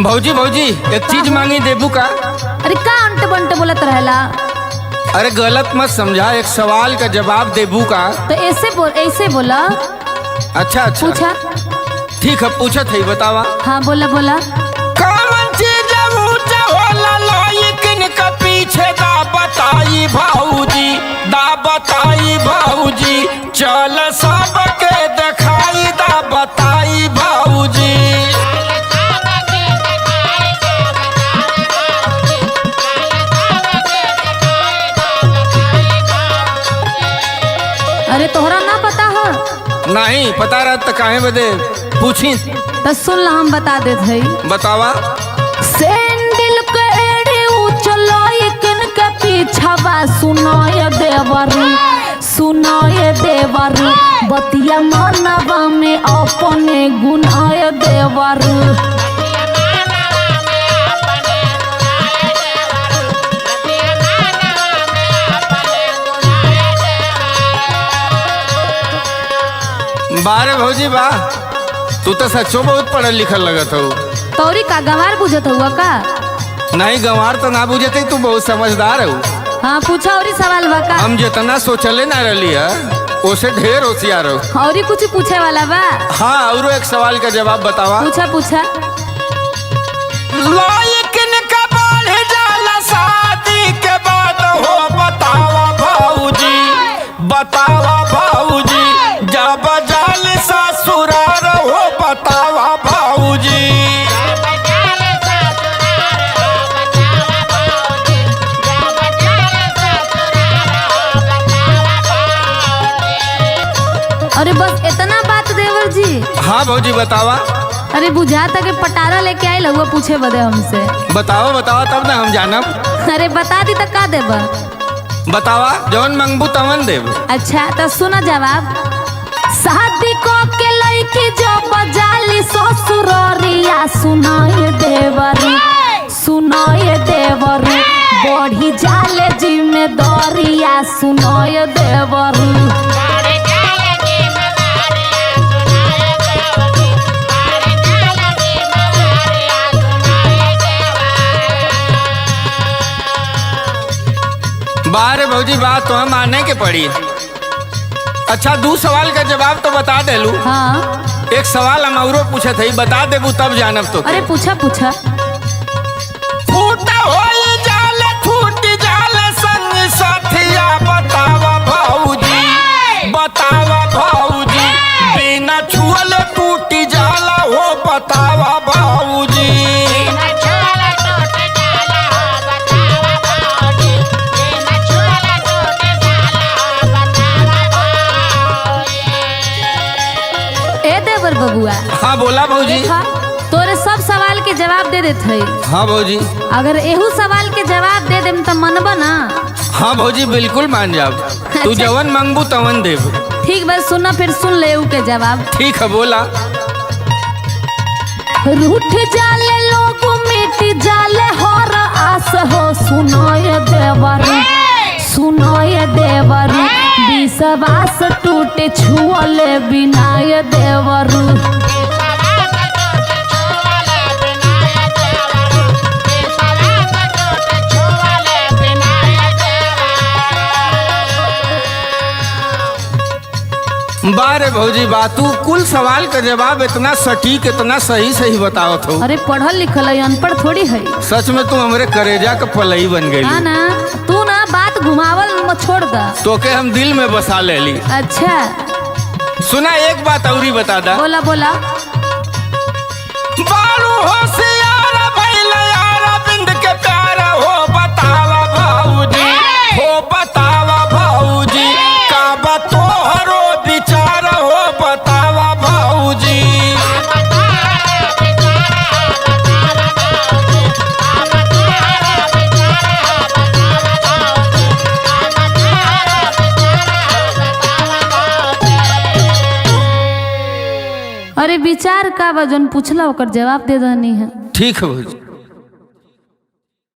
भौजी भौजी एक चीज मांगी देबू का? अरे का अंट बंट बोलत रहेला? अरे गलत मत समझा, एक सवाल का जवाब देबू का? तो ऐसे बोला। अच्छा अच्छा पूछा। ठीक है पूछत है, बतावा। हाँ बोला बोला। कौन चीज ऊंचा होला लायकिन का पीछे दा बताई भाऊजी, दा बताई भाऊजी, चल सबके दिखाई दा बताई भाऊजी। अरे तोहरा ना पता हो? नहीं पता रहा तो काहे बदे पूछी? तो सुन ला, हम बता देत हई। बतावा। सैंडल के एड़े उचलो इकन के पीछावा सुनाय देवरू, सुनाय देवरू, बतिया मनवा में अपने गुनाय देवरू। बारे भौजी बा, तू तो सच्चो बहुत पढ़ल लिखल लगत हो। तोरी का गंवार बुझत हुआ का? नहीं गंवार तो ना बुझते, तू बहुत समझदार हो। हाँ पूछा और सवाल बा का? हम जितना सोचले ना रही है उसे ढेर होशियार हो। और कुछ पूछे वाला बा? हाँ और एक सवाल का जवाब बतावा। पूछा पूछा। लायकिन का बढ़ जाला शादी के बाद हो, बतावा भाऊजी, बतावा भाऊजी, जब जाल ससुरार हो, बतावा भाऊजी। अरे बस इतना बात देवर जी? हाँ भौजी बतावा। अरे बुझाता के पटारा लेके आए लहुआ पूछे बदे हमसे। बताओ बतावा तब ना हम जानब। अरे बता दी तो का देबा? बतावा, जौन मंगबू तवन देब। अच्छा तो सुना जवाब। शादी को के लड़की जो बजाली ससुररिया, सुनाए देवरी, सुनाए देवरी, बढ़ी जाले जिम्मेदारिया, सुनाए देवरी। बारे भौजी बात तो हम माने के पड़ी। अच्छा दू सवाल का जवाब तो बता देलू। हाँ एक सवाल हम औरो पूछे थे, बता देबू तब जानब तो। अरे पूछा पूछा। फूटा होई जाले फूट जाले संग साथिया, बतावा भाऊजी, बतावा भाऊजी, बिना छुअले टूट जाला हो, बतावा भाऊजी। बबुआ हाँ बोला भौजी। तोरे सब सवाल के जवाब दे देत हई। हाँ भौजी। अगर एहू सवाल के जवाब दे देम तो मनबा ना? हाँ भौजी बिल्कुल मान जाब। तू जवन मंगबू तवन देब। ठीक बस सुना, फिर सुन ले के जवाब। ठीक है बोला। रूठ जाले लोग मिट जाले हर आस हो, सुनाए देवरी, सुनाए देवरी, विश्वास टूटे छुअले बिनाय देवरू। बारे भौजी बात, तू कुल सवाल का जवाब इतना सटीक इतना सही सही बतावत हो। अरे पढ़ल लिखल है, अनपढ़ थोड़ी है। सच में तू हमरे करेजा का पलई बन गई। हाँ ना, तू ना बात घुमावल मत छोड़ दा। तो के हम दिल में बसा ले ली। अच्छा सुना एक बात औरी बता दा। बोला बोला। बालू होशियार भइल यारा बिंद के प्यारा हो, बतावा भाऊजी, हो बतावा भाऊजी, का बतोहरो विचार हो, बतावा भाऊजी। अरे विचार का वजन पूछला ओकर जवाब दे दनी है। ठीक है भौजी।